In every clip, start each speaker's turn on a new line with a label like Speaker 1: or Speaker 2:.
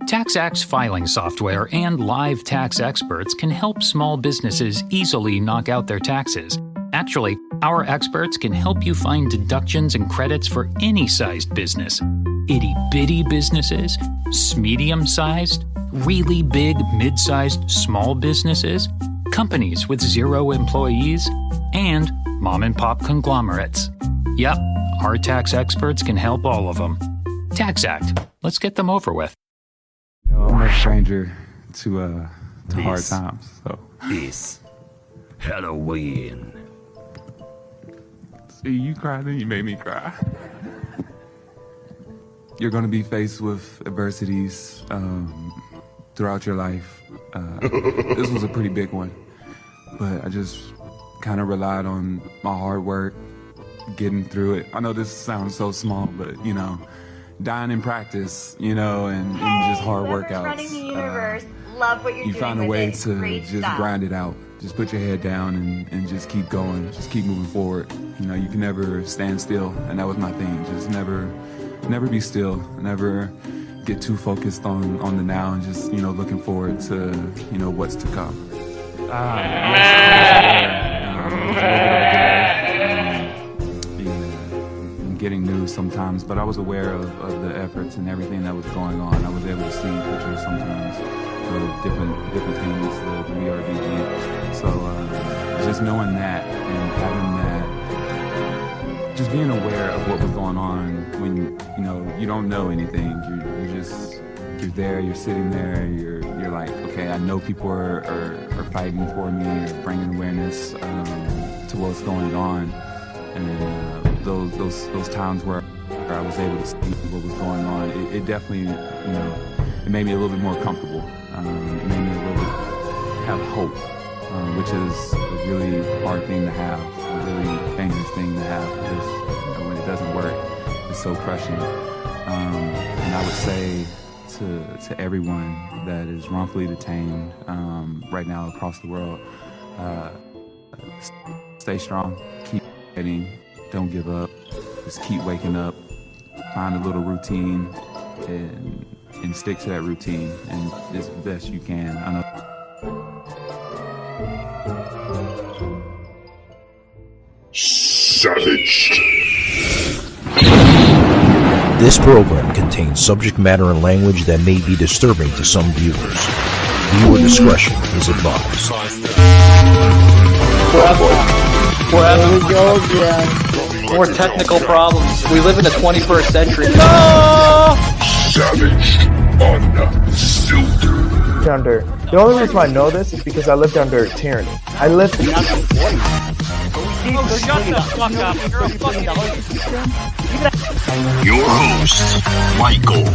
Speaker 1: TaxAct's filing software and live tax experts can help small businesses easily knock out their taxes. Actually, our experts can help you find deductions and credits for any sized business. Itty-bitty businesses, medium-sized, really big, mid-sized, small businesses, companies with 0 employees, and mom-and-pop conglomerates. Yep, our tax experts can help all of them. TaxAct. Let's get them over with.
Speaker 2: I'm no stranger to hard times. So.
Speaker 3: It's Halloween.
Speaker 2: See, you cried and you made me cry. You're going to be faced with adversities throughout your life. This was a pretty big one, but I just kind of relied on my hard work, getting through it. I know this sounds so small, but dying in practice, and just hard workouts.
Speaker 4: Running the universe. Love what you're
Speaker 2: you
Speaker 4: doing.
Speaker 2: Find a way
Speaker 4: it.
Speaker 2: to
Speaker 4: Great
Speaker 2: just
Speaker 4: stuff.
Speaker 2: grind it out. Just put your head down and just keep going. Just keep moving forward. You can never stand still, and that was my thing. Just never be still. Never get too focused on the now, and just looking forward to what's to come. Getting news sometimes, but I was aware of the efforts and everything that was going on. I was able to see pictures sometimes of different things, the VRDG. So just knowing that and having that, just being aware of what was going on when you don't know anything. You're there, you're sitting there, you're like, okay, I know people are fighting for me, or bringing awareness to what's going on. And those times where I was able to see what was going on, it definitely, it made me a little bit more comfortable. It made me a little bit have hope, which is a really hard thing to have, a really dangerous thing to have, because when it doesn't work, it's so crushing. And I would say to everyone that is wrongfully detained right now across the world, stay strong, keep fighting, don't give up, just keep waking up, find a little routine and stick to that routine and as best you can. I know.
Speaker 3: Savage.
Speaker 5: This program contains subject matter and language that may be disturbing to some viewers. Viewer discretion is advised.
Speaker 6: There we go again. More technical problems. We live in the 21st century. No!
Speaker 3: Savage. Unfiltered.
Speaker 7: Under. The only reason I know this is because I lived under tyranny. I lived.
Speaker 8: Shut the fuck up. You're a fucking.
Speaker 3: Your host, Michael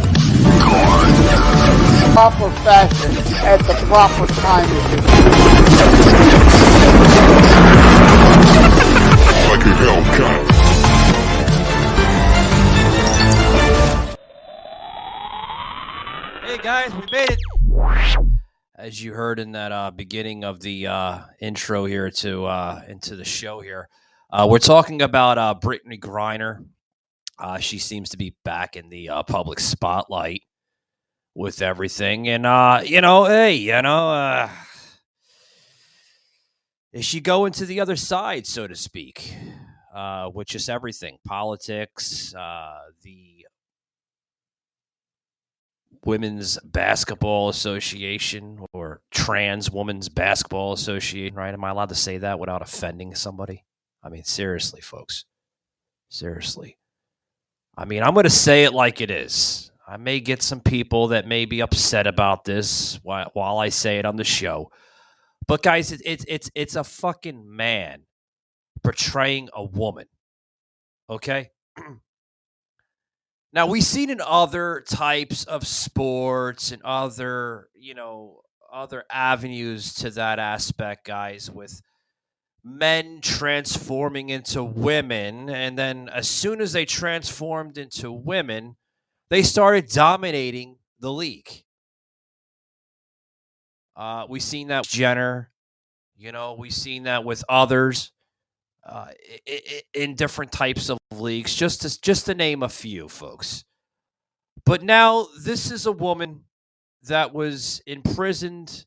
Speaker 3: Griner.
Speaker 9: Proper fashion at the proper time.
Speaker 3: Like a Hellcat.
Speaker 8: Hey guys, we made it. As you heard in that beginning of the intro here to into the show here, we're talking about Brittney Griner. She seems to be back in the public spotlight with everything, and is she going to the other side, so to speak, with just everything, politics, the Women's Basketball Association or Trans Women's Basketball Association, right? Am I allowed to say that without offending somebody? I mean, seriously, folks. Seriously. I mean, I'm going to say it like it is. I may get some people that may be upset about this while I say it on the show. But guys, it's a fucking man portraying a woman. Okay? Now, we've seen in other types of sports and other avenues to that aspect, guys, with men transforming into women. And then as soon as they transformed into women, they started dominating the league. We've seen that with Jenner. We've seen that with others. In different types of leagues, just to name a few, folks. But now this is a woman that was imprisoned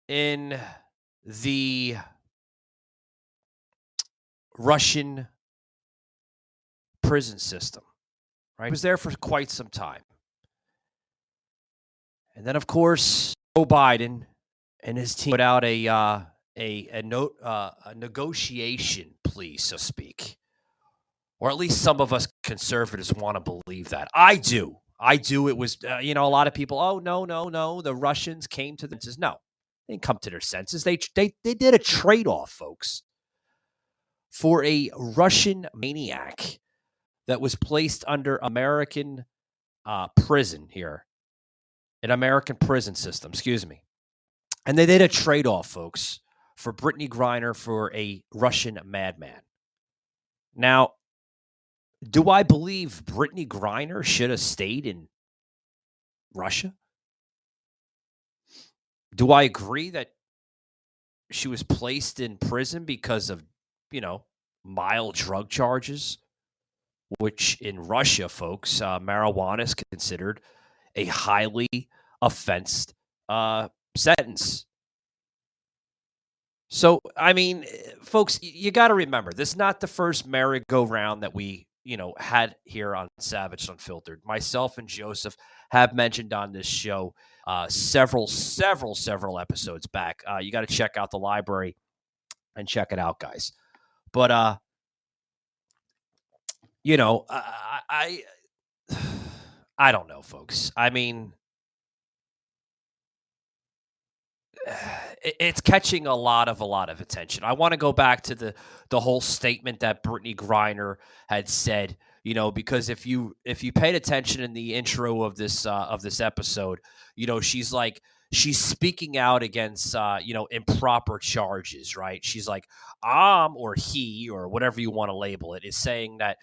Speaker 8: in the Russian prison system, right? He was there for quite some time. And then, of course, Joe Biden and his team put out a negotiation plea, so to speak. Or at least some of us conservatives want to believe that. I do. It was, a lot of people, oh, no. The Russians came to their senses. No, they didn't come to their senses. They did a trade-off, folks, for a Russian maniac that was placed under American prison here. An American prison system, excuse me. And they did a trade-off, folks, for Brittney Griner for a Russian madman. Now, do I believe Brittney Griner should have stayed in Russia? Do I agree that she was placed in prison because of, mild drug charges, which in Russia, folks, marijuana is considered a highly offensed sentence. So, folks, you got to remember, this is not the first merry-go-round that we, had here on Savage Unfiltered. Myself and Joseph have mentioned on this show several episodes back. You got to check out the library and check it out, guys. But, I don't know, folks. It's catching a lot of attention. I want to go back to the whole statement that Brittney Griner had said, because if you paid attention in the intro of this episode, she's speaking out against improper charges, right? She's like, or he, or whatever you want to label it, is saying that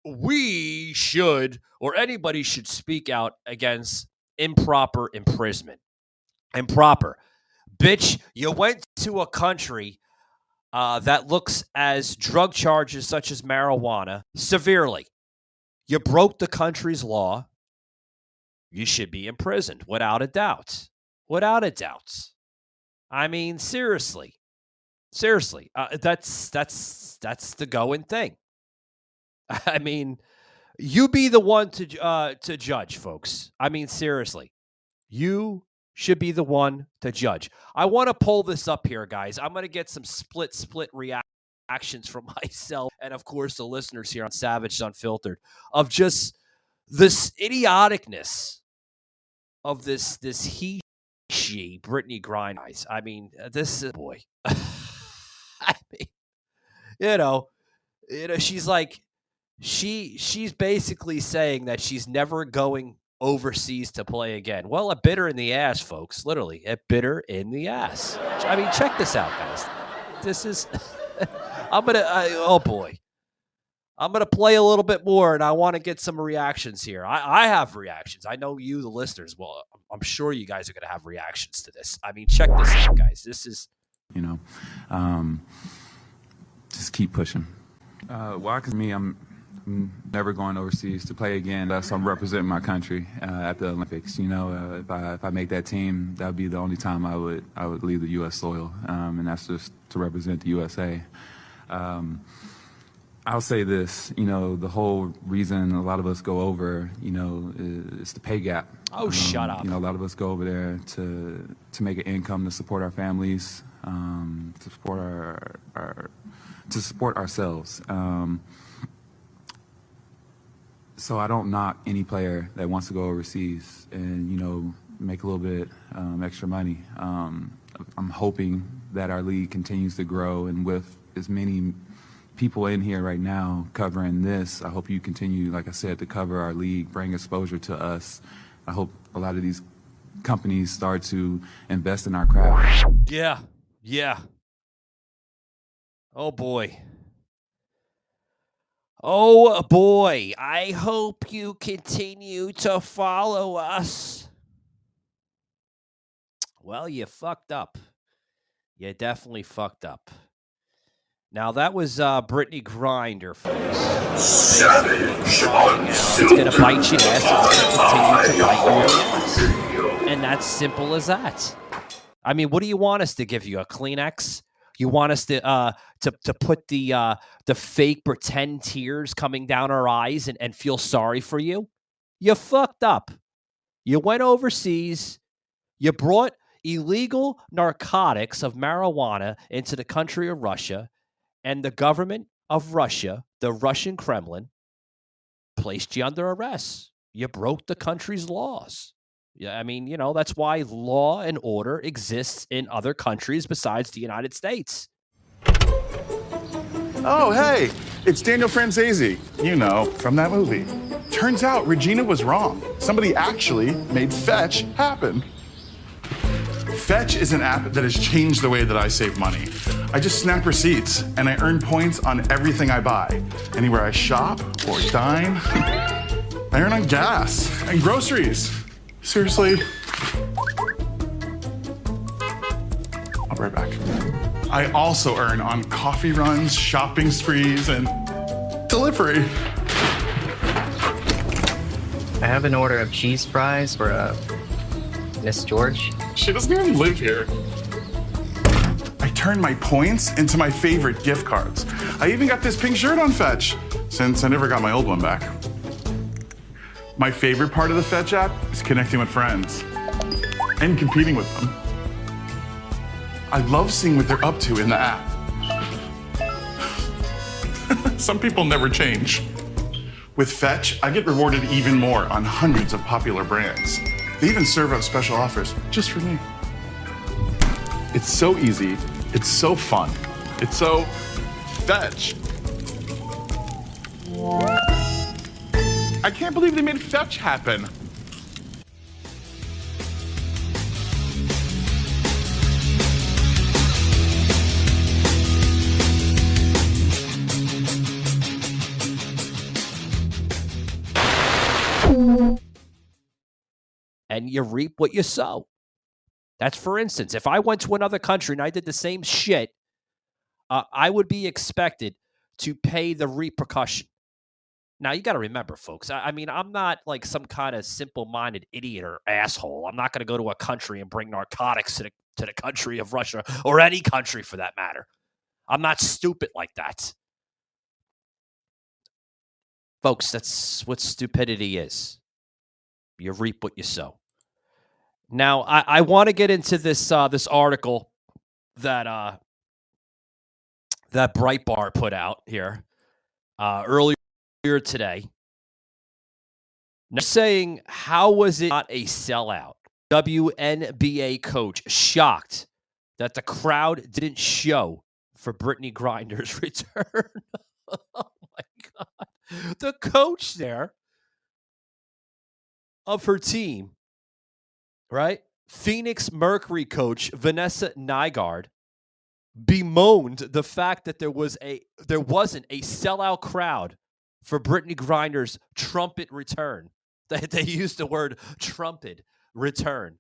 Speaker 8: we should, or anybody should, speak out against improper imprisonment. Improper. Bitch, you went to a country that looks as drug charges such as marijuana severely. You broke the country's law. You should be imprisoned, without a doubt. Without a doubt. Seriously. Seriously. That's the going thing. You be the one to judge, folks. Seriously. You should be the one to judge. I want to pull this up here, guys. I'm going to get some split reactions from myself and, of course, the listeners here on Savage Unfiltered of just this idioticness of this she Brittney Griner. This is boy. She's like, she's basically saying that she's never going overseas to play again. Well, it bit her in the ass, folks. Literally, it bit her in the ass. Check this out, guys. This is, oh boy. I'm going to play a little bit more, and I want to get some reactions here. I have reactions. I know you, the listeners, well, I'm sure you guys are going to have reactions to this. Check this out, guys. This is,
Speaker 2: just keep pushing. Why? Because I'm never going overseas to play again unless I'm representing my country at the Olympics. If I make that team, that would be the only time I would leave the U.S. soil, and that's just to represent the USA. I'll say this, the whole reason a lot of us go over, is the pay gap.
Speaker 8: Oh, shut up.
Speaker 2: A lot of us go over there to make an income to support our families, to support ourselves. So I don't knock any player that wants to go overseas and, make a little bit extra money. I'm hoping that our league continues to grow, and with as many people in here right now covering this, I hope you continue, like I said, to cover our league, bring exposure to us. I hope a lot of these companies start to invest in our craft.
Speaker 8: Yeah. Oh, boy. Oh, boy. I hope you continue to follow us. Well, you fucked up. You definitely fucked up. Now, that was Brittney Griner, folks.
Speaker 3: Savage
Speaker 8: It's going to bite you in the ass. It's going to continue to bite you in the ass. And that's simple as that. I mean, what do you want us to give you? A Kleenex? You want us to put the fake pretend tears coming down our eyes and feel sorry for you? You fucked up. You went overseas. You brought illegal narcotics of marijuana into the country of Russia, and the government of Russia, the Russian Kremlin, placed you under arrest. You broke the country's laws. Yeah, I mean, that's why law and order exists in other countries besides the United States.
Speaker 10: Oh, hey, it's Daniel Franzese, from that movie. Turns out Regina was wrong. Somebody actually made Fetch happen. Fetch is an app that has changed the way that I save money. I just snap receipts and I earn points on everything I buy. Anywhere I shop or dine, I earn on gas and groceries. Seriously. I'll be right back. I also earn on coffee runs, shopping sprees, and delivery.
Speaker 11: I have an order of cheese fries for Miss George.
Speaker 10: She doesn't even live here. I turn my points into my favorite gift cards. I even got this pink shirt on Fetch, since I never got my old one back. My favorite part of the Fetch app is connecting with friends and competing with them. I love seeing what they're up to in the app. Some people never change. With Fetch, I get rewarded even more on hundreds of popular brands. They even serve up special offers just for me. It's so easy. It's so fun. It's so Fetch. I can't believe they made Fetch happen.
Speaker 8: And you reap what you sow. That's, for instance, if I went to another country and I did the same shit, I would be expected to pay the repercussion. Now, you got to remember, folks, I mean, I'm not like some kind of simple-minded idiot or asshole. I'm not going to go to a country and bring narcotics to the country of Russia, or any country for that matter. I'm not stupid like that. Folks, that's what stupidity is. You reap what you sow. Now, I want to get into this article that Breitbart put out here earlier today. Now, saying, how was it not a sellout? WNBA coach shocked that the crowd didn't show for Brittney Griner's return. Oh my God. The coach there of her team, right? Phoenix Mercury coach Vanessa Nygaard bemoaned the fact that there wasn't a sellout crowd for Brittney Griner's trumpet return. They used the word trumpet return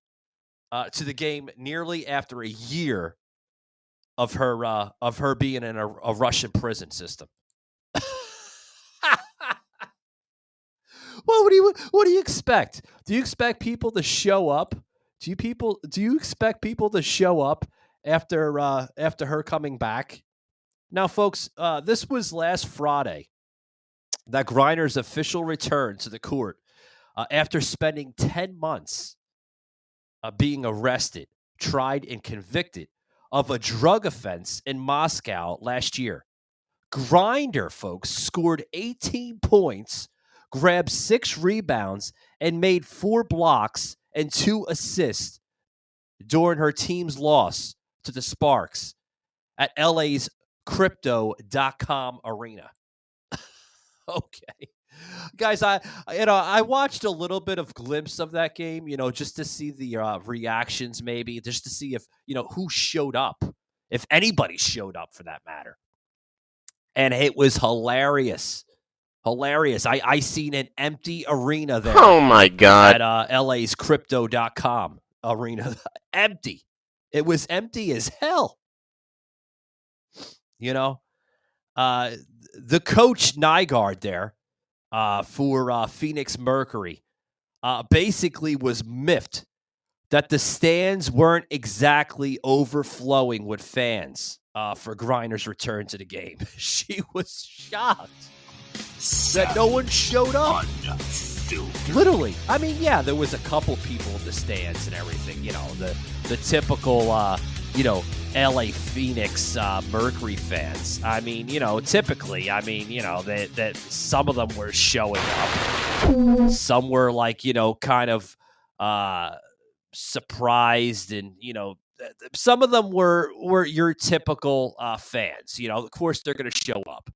Speaker 8: to the game nearly after a year of her being in a Russian prison system. Well, what do you expect? Do you expect people to show up? Do you expect people to show up after her coming back? Now, folks, this was last Friday that Griner's official return to the court after spending 10 months being arrested, tried, and convicted of a drug offense in Moscow last year. Griner, folks, scored 18 points, grabbed 6 rebounds, and made 4 blocks and 2 assists during her team's loss to the Sparks at LA's Crypto.com arena. Okay. Guys, I watched a little bit of glimpse of that game, just to see the reactions, maybe, just to see if, who showed up, if anybody showed up for that matter. And it was hilarious. Hilarious. I seen an empty arena there.
Speaker 12: Oh, my God.
Speaker 8: At LA's Crypto.com arena. Empty. It was empty as hell. the coach Nygaard there for Phoenix Mercury basically was miffed that the stands weren't exactly overflowing with fans for Griner's return to the game. She was shocked that no one showed up. Literally. I mean, yeah, there was a couple people in the stands and everything. You know, the typical, LA Phoenix Mercury fans. I mean, typically, that some of them were showing up. Some were like, kind of surprised, and some of them were your typical fans. Of course they're going to show up.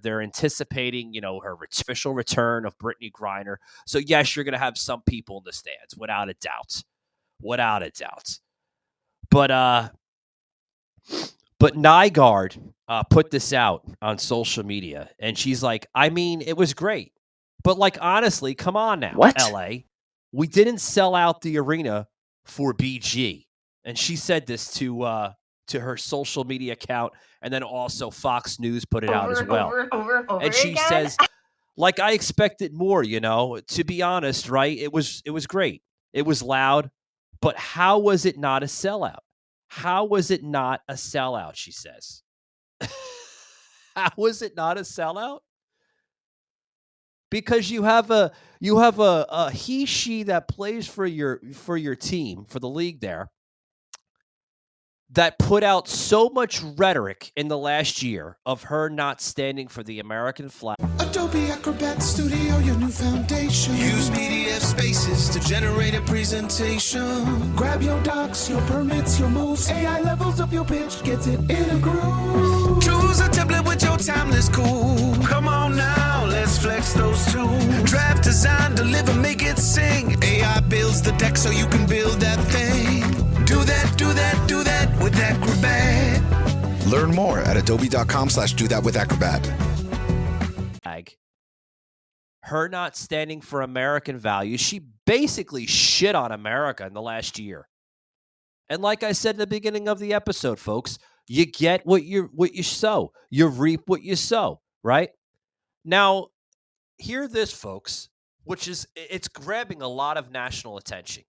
Speaker 8: They're anticipating her official return of Brittney Griner. So yes, you're going to have some people in the stands, without a doubt. But Nygaard put this out on social media, and she's like, I mean, it was great, but like, honestly, come on now,
Speaker 6: What?
Speaker 8: LA. We didn't sell out the arena for BG. And she said this to her social media account, and then also Fox News put it out as well. And she
Speaker 4: again?
Speaker 8: says, like, I expected more, to be honest, right? It was great. It was loud, but how was it not a sellout? How was it not a sellout, she says. How was it not a sellout? Because you have a he/she that plays for your team, for the league there, that put out so much rhetoric in the last year of her not standing for the American flag.
Speaker 12: Adobe Acrobat Studio, your new foundation. Use PDF spaces to generate a presentation. Grab your docs, your permits, your moves. AI levels up your pitch, gets it in a groove. Choose a template with your timeless cool. Come on now, let's flex those tools. Draft, design, deliver, make it sing. AI builds the deck so you can build that thing. Do that with Acrobat. Learn more at adobe.com/do-that-with-acrobat.
Speaker 8: Her not standing for American values, she basically shit on America in the last year. And like I said in the beginning of the episode, folks, you get what you sow. You reap what you sow, right? Now, hear this, folks, it's grabbing a lot of national attention.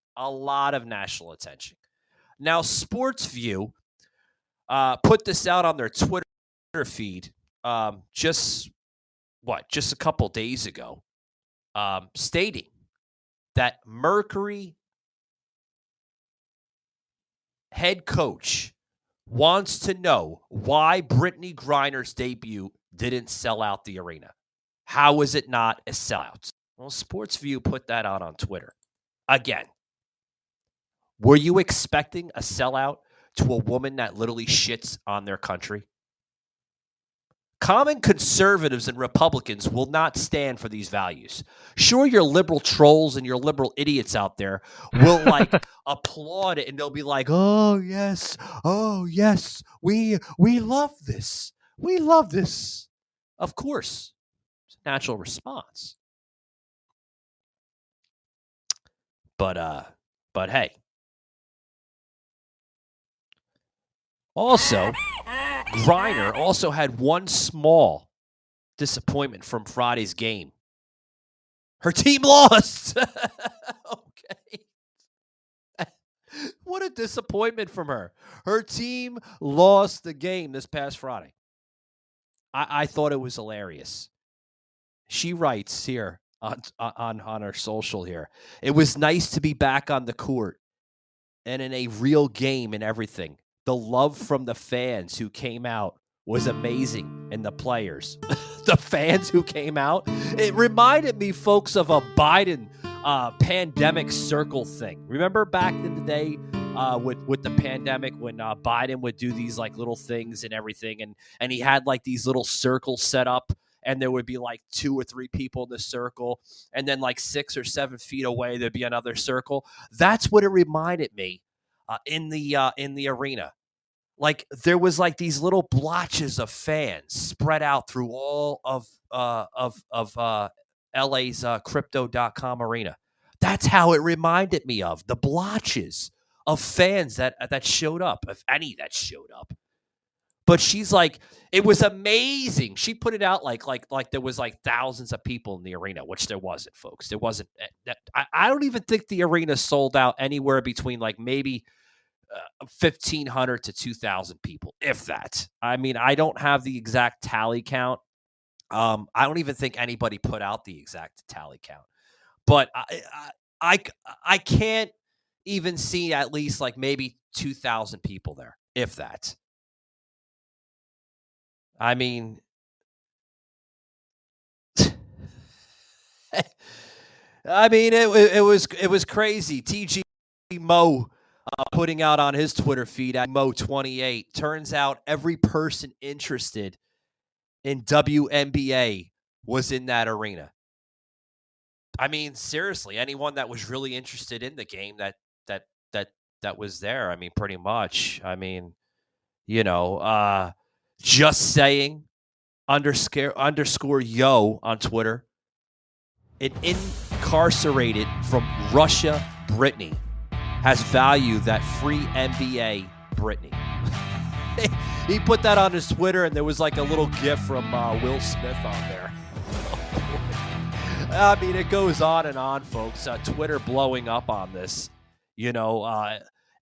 Speaker 8: Now, Sports View put this out on their Twitter feed just a couple days ago, stating that Mercury head coach wants to know why Brittney Griner's debut didn't sell out the arena. How is it not a sellout? Well, Sports View put that out on Twitter. Again, were you expecting a sellout to a woman that literally shits on their country? Common conservatives and Republicans will not stand for these values. Sure, your liberal trolls and your liberal idiots out there will applaud it, and they'll be like, oh yes, we love this. We love this. Of course, it's a natural response. But hey. Also, Griner also had one small disappointment from Friday's game. Her team lost. Okay. What a disappointment from her. Her team lost the game this past Friday. I thought it was hilarious. She writes here on her social here, it was nice to be back on the court and in a real game and everything. The love from the fans who came out was amazing, and the players. The fans who came out, it reminded me, folks, of a Biden pandemic circle thing. Remember back in the day with the pandemic when Biden would do these like little things and everything, and he had like these little circles set up, and there would be like 2 or 3 people in the circle, and then like 6 or 7 feet away there'd be another circle. That's what it reminded me in the arena. Like there was like these little blotches of fans spread out through all of LA's crypto.com arena. That's how it reminded me of the blotches of fans that showed up, if any that showed up. But she's like, it was amazing. She put it out like there was like thousands of people in the arena, which there wasn't, folks. There wasn't. I don't even think the arena sold out anywhere between like maybe 1,500 to 2,000 people, if that. I mean, I don't have the exact tally count. I don't even think anybody put out the exact tally count. But I can't even see at least like maybe 2,000 people there, if that. I mean, it was crazy. TG Mo putting out on his Twitter feed at Mo28. Turns out every person interested in WNBA was in that arena. I mean, seriously, anyone that was really interested in the game that was there. I mean, pretty much. I mean, just saying underscore yo on Twitter. An incarcerated from Russia, Brittney, has value that free NBA Brittney. He put that on his Twitter, and there was like a little gif from Will Smith on there. I mean, it goes on and on, folks. Twitter blowing up on this.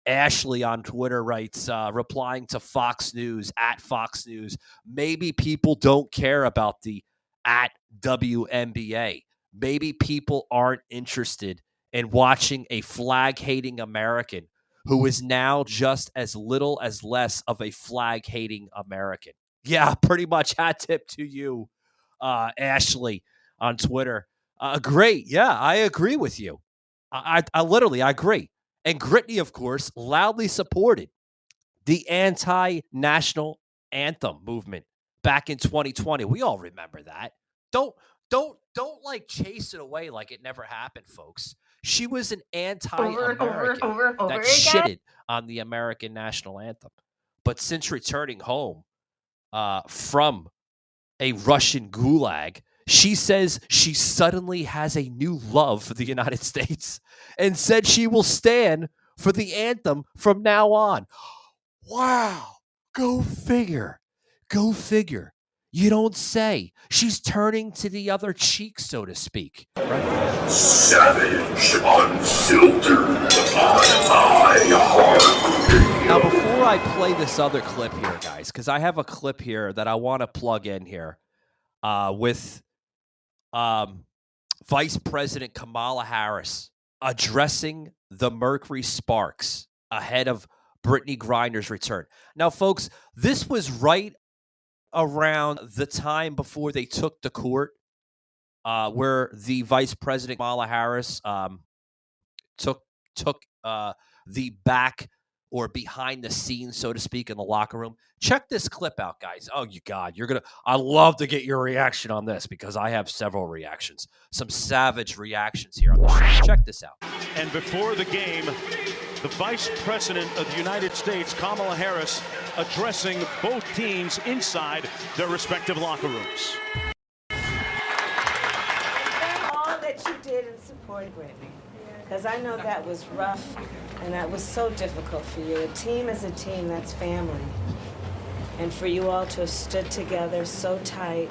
Speaker 8: Ashley on Twitter writes, replying to Fox News, at Fox News, maybe people don't care about the at WNBA. Maybe people aren't interested in watching a flag-hating American who is now just as little as less of a flag-hating American. Yeah, pretty much hat tip to you, Ashley on Twitter. Great. Yeah, I agree with you. I literally agree. And Brittney, of course, loudly supported the anti-national anthem movement back in 2020. We all remember that. Don't like chase it away like it never happened, folks. She was an anti-American that shitted on the American national anthem. But since returning home from a Russian gulag, she says she suddenly has a new love for the United States and said she will stand for the anthem from now on. Wow. Go figure. Go figure. You don't say. She's turning to the other cheek, so to speak. Right?
Speaker 3: Savage, unfiltered,
Speaker 8: Now, before I play this other clip here, guys, because I have a clip here that I want to plug in here with Vice President Kamala Harris addressing the Mercury Sparks ahead of Brittney Griner's return. Now, folks, this was right around the time before they took the court, where the Vice President Kamala Harris took the back or behind the scenes, so to speak, in the locker room. Check this clip out, guys. Oh, I love to get your reaction on this because I have several reactions, some savage reactions here on the show. Check this out.
Speaker 13: And before the game, the Vice President of the United States, Kamala Harris, addressing both teams inside their respective locker rooms.
Speaker 14: All that you did in support of Brittney, because I know that was rough and that was so difficult for you. A team is a team, that's family. And for you all to have stood together so tight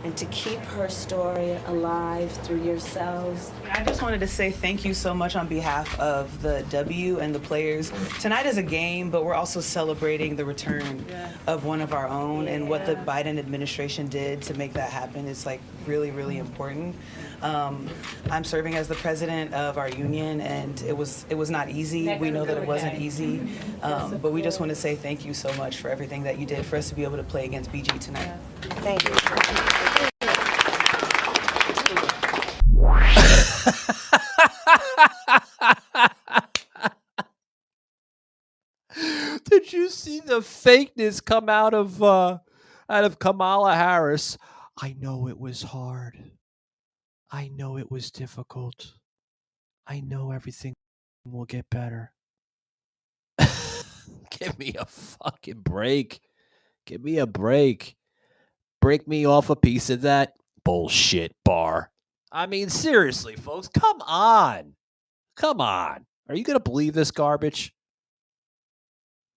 Speaker 14: and to keep her story alive through yourselves.
Speaker 15: I just wanted to say thank you so much on behalf of the W and the players. Tonight is a game, but we're also celebrating the return of one of our own, and what the Biden administration did to make that happen is like really, really important. I'm serving as the president of our union, and it was not easy. We know that it wasn't easy, but we just want to say thank you so much for everything that you did for us to be able to play against BG tonight.
Speaker 14: Thank you.
Speaker 8: Did you see the fakeness come out of Kamala Harris? I know it was hard. I know it was difficult. I know everything will get better. Give me a fucking break. Give me a break. Break me off a piece of that bullshit bar. I mean, seriously, folks, come on. Come on. Are you going to believe this garbage?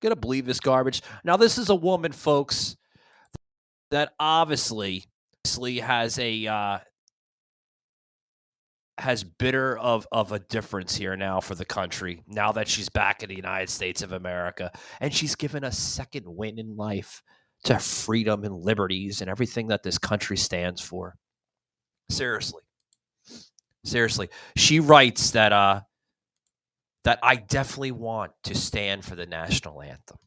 Speaker 8: Gonna believe this garbage. Now, this is a woman, folks, that obviously has a has bitter of a difference here now for the country, now that she's back in the United States of America, and she's given a second win in life to freedom and liberties and everything that this country stands for. Seriously. She writes that that I definitely want to stand for the national anthem.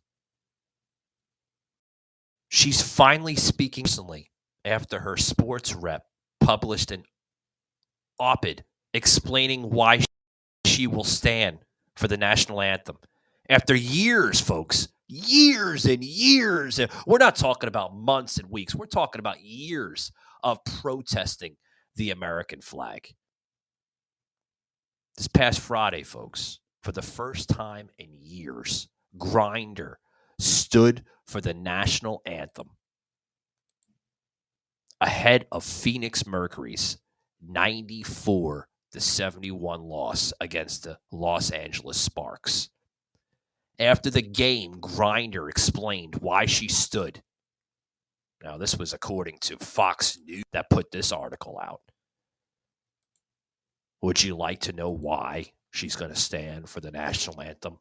Speaker 8: She's finally speaking recently after her sports rep published an op-ed explaining why she will stand for the national anthem. After years, folks, years and years, and we're not talking about months and weeks, we're talking about years of protesting the American flag. This past Friday, folks, for the first time in years, Griner stood for the national anthem ahead of Phoenix Mercury's 94-71 loss against the Los Angeles Sparks. After the game, Griner explained why she stood. Now, this was according to Fox News that put this article out. Would you like to know why she's going to stand for the national anthem?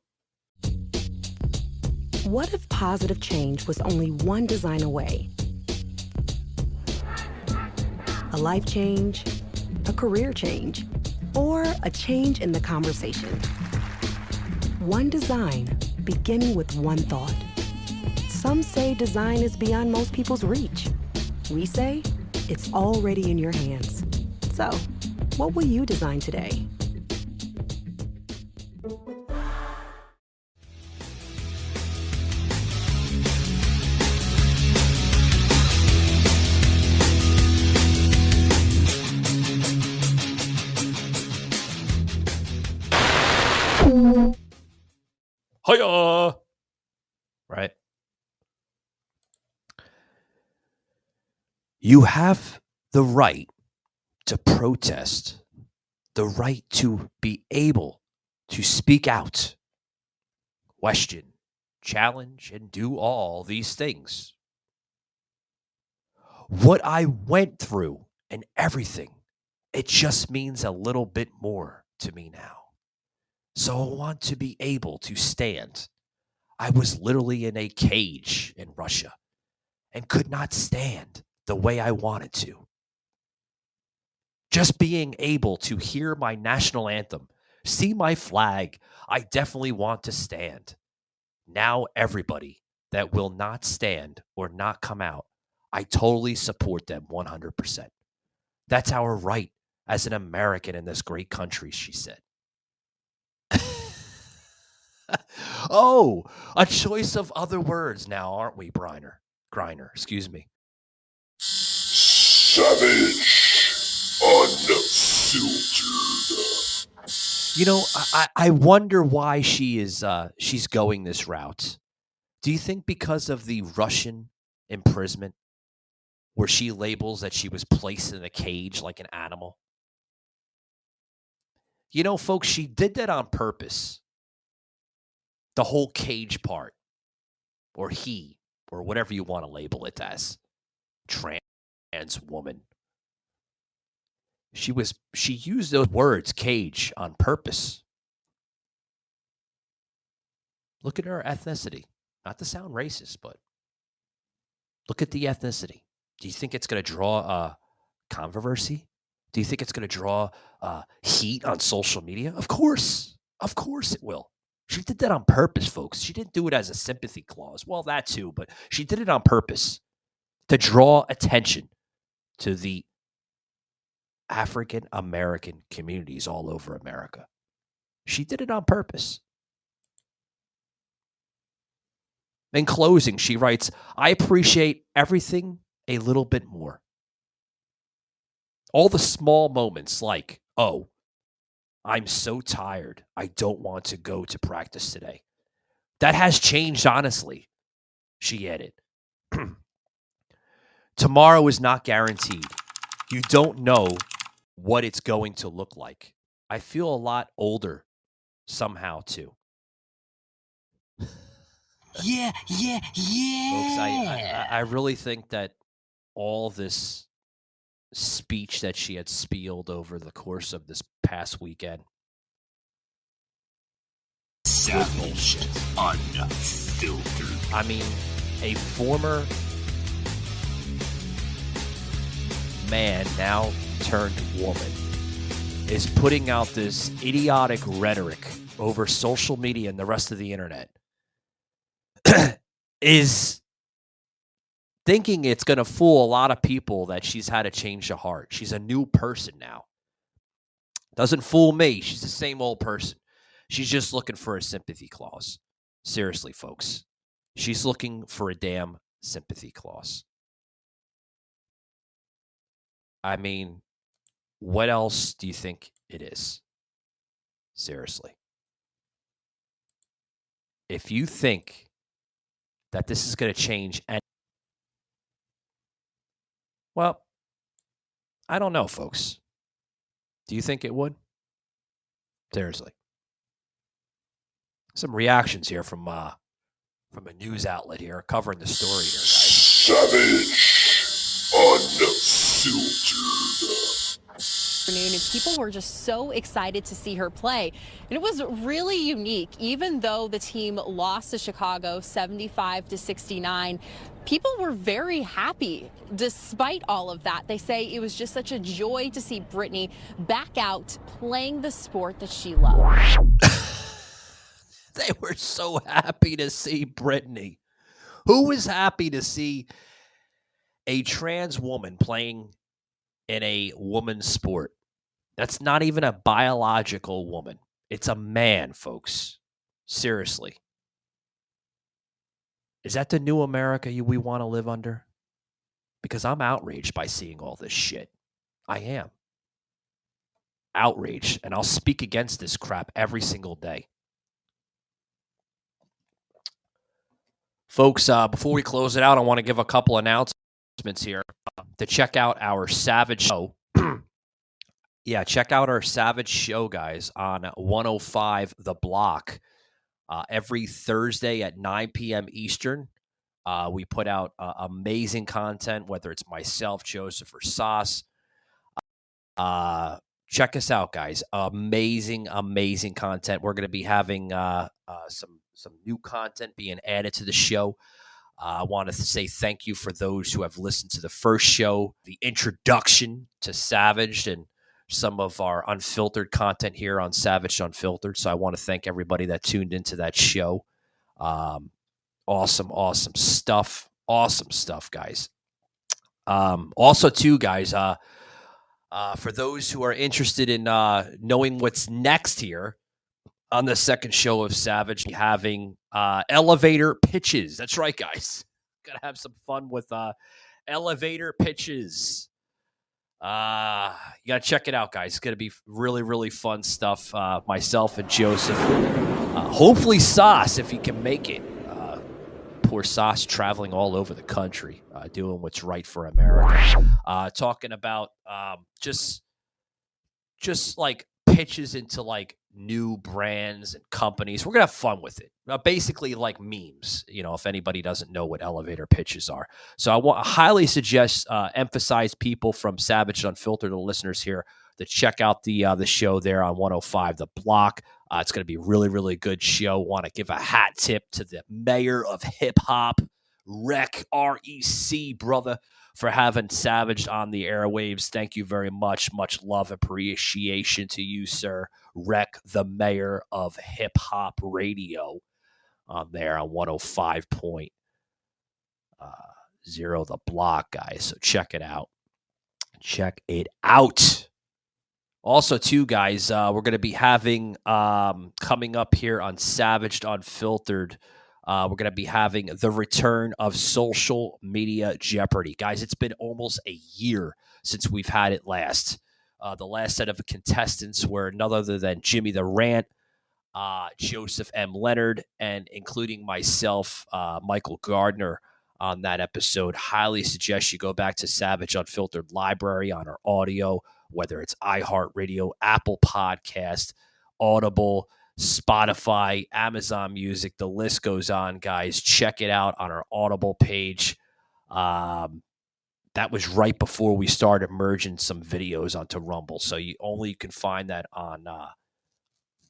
Speaker 16: What if positive change was only one design away? A life change, a career change, or a change in the conversation. One design beginning with one thought. Some say design is beyond most people's reach. We say it's already in your hands. So, what will you design today?
Speaker 8: Hiya! Right? You have the right to protest, the right to be able to speak out, question, challenge, and do all these things. What I went through and everything, it just means a little bit more to me now. So I want to be able to stand. I was literally in a cage in Russia and could not stand the way I wanted to. Just being able to hear my national anthem, see my flag, I definitely want to stand. Now everybody that will not stand or not come out, I totally support them 100%. That's our right as an American in this great country, she said. Oh, a choice of other words now, aren't we, Griner, excuse me.
Speaker 3: Savage. Unfiltered.
Speaker 8: You know, I wonder why she's going this route. Do you think because of the Russian imprisonment where she labels that she was placed in a cage like an animal? You know, folks, she did that on purpose. The whole cage part, or he, or whatever you want to label it as, trans woman. She used those words, cage, on purpose. Look at her ethnicity. Not to sound racist, but look at the ethnicity. Do you think it's going to draw controversy? Do you think it's going to draw heat on social media? Of course it will. She did that on purpose, folks. She didn't do it as a sympathy clause. Well, that too, but she did it on purpose to draw attention to the African American communities all over America. She did it on purpose. In closing, she writes, I appreciate everything a little bit more. All the small moments like, oh, I'm so tired. I don't want to go to practice today. That has changed, honestly, she added. Tomorrow is not guaranteed. You don't know what it's going to look like. I feel a lot older somehow, too. Yeah. Folks, I really think that all this speech that she had spieled over the course of this past weekend.
Speaker 12: Savaged, unfiltered.
Speaker 8: I mean, a former man, now turned woman, is putting out this idiotic rhetoric over social media and the rest of the internet. Is thinking it's going to fool a lot of people that she's had a change of heart. She's a new person now. Doesn't fool me. She's the same old person. She's just looking for a sympathy clause. Seriously, folks. She's looking for a damn sympathy clause. I mean, what else do you think it is? Seriously. If you think that this is going to change, and well, I don't know, folks. Do you think it would? Seriously. Some reactions here from a news outlet here covering the story here, guys.
Speaker 3: Savage, unfiltered.
Speaker 17: And people were just so excited to see her play. And it was really unique. Even though the team lost to Chicago 75-69, people were very happy despite all of that. They say it was just such a joy to see Brittney back out playing the sport that she loved.
Speaker 8: They were so happy to see Brittney. Who was happy to see a trans woman playing in a woman's sport? That's not even a biological woman. It's a man, folks. Seriously. Is that the new America we want to live under? Because I'm outraged by seeing all this shit. I am. Outraged. And I'll speak against this crap every single day. Folks, before we close it out, I want to give a couple announcements here. To check out our Savage show. Yeah, check out our Savage show, guys, on 105 The Block. Every Thursday at 9 p.m. Eastern. We put out amazing content, whether it's myself, Joseph, or Sauce. Check us out, guys. Amazing content. We're going to be having some new content being added to the show. I want to say thank you for those who have listened to the first show, the introduction to Savage, and some of our unfiltered content here on Savage Unfiltered. So I want to thank everybody that tuned into that show. Awesome stuff. Awesome stuff, guys. Also, too, guys, for those who are interested in knowing what's next here on the second show of Savage, having elevator pitches. That's right, guys. Got to have some fun with elevator pitches. You got to check it out, guys. It's going to be really fun stuff. Myself and Joseph. Hopefully Sauce, if he can make it. Poor Sauce traveling all over the country, doing what's right for America. Talking about just like pitches into like new brands and companies. We're going to have fun with it. Basically like memes, if anybody doesn't know what elevator pitches are. So I highly suggest, emphasize people from Savage Unfiltered, the listeners here, to check out the show there on 105 The Block. It's going to be a really good show. Want to give a hat tip to the mayor of hip hop, REC, REC, brother, for having Savage on the airwaves. Thank you very much. Much love, appreciation to you, sir. REC, the mayor of hip hop radio, on there on 105.0 The Block, guys. So check it out. Check it out. Also, too, guys, we're going to be having coming up here on Savage Unfiltered. We're going to be having the return of Social Media Jeopardy. Guys, it's been almost a year since we've had it last. The last set of contestants were none other than Jimmy the Rant, Joseph M. Leonard, and including myself, Michael Gardner, on that episode. Highly suggest you go back to Savage Unfiltered library on our audio, whether it's iHeartRadio, Apple Podcast, Audible, Spotify, Amazon Music, the list goes on, guys. Check it out on our Audible page. That was right before we started merging some videos onto Rumble, so you can find that on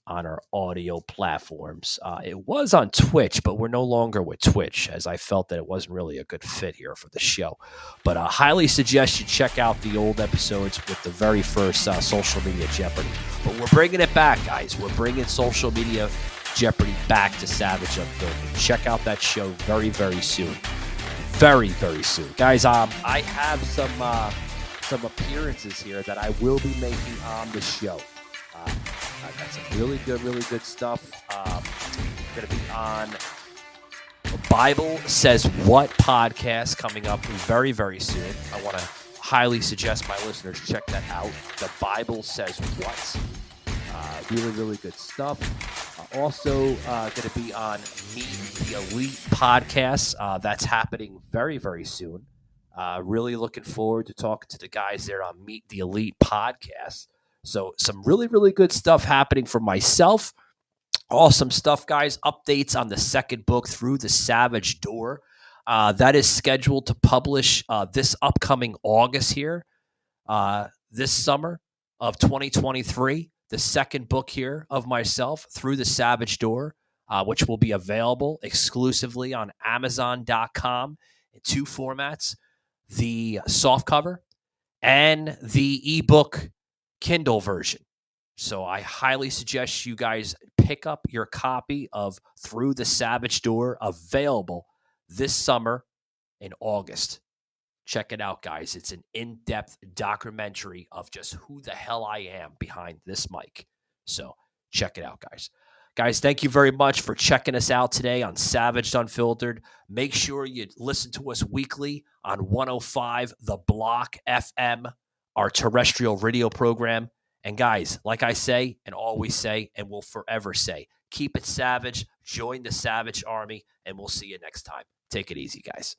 Speaker 8: our audio platforms. It was on Twitch, but we're no longer with Twitch, as I felt that it wasn't really a good fit here for the show. But I highly suggest you check out the old episodes with the very first Social Media Jeopardy. But we're bringing it back, guys. We're bringing Social Media Jeopardy back to Savage Unfiltered. Check out that show very, very soon. Very, very soon. Guys, I have some appearances here that I will be making on the show. I've got some really good stuff. Going to be on the Bible Says What podcast coming up very, very soon. I want to highly suggest my listeners check that out. The Bible Says What. Really good stuff. Also going to be on Meet the Elite podcast. That's happening very, very soon. Really looking forward to talking to the guys there on Meet the Elite podcast. So some really good stuff happening for myself. Awesome stuff, guys. Updates on the second book, Through the Savage Door. That is scheduled to publish this upcoming August here, this summer of 2023. The second book here of myself, Through the Savage Door, which will be available exclusively on Amazon.com in two formats, the softcover and the ebook Kindle version. So I highly suggest you guys pick up your copy of Through the Savage Door, available this summer in August. Check it out, guys. It's an in-depth documentary of just who the hell I am behind this mic. So check it out, guys. Guys, thank you very much for checking us out today on Savage Unfiltered. Make sure you listen to us weekly on 105 The Block FM, our terrestrial radio program. And guys, like I say and always say and will forever say, keep it savage, join the Savage Army, and we'll see you next time. Take it easy, guys.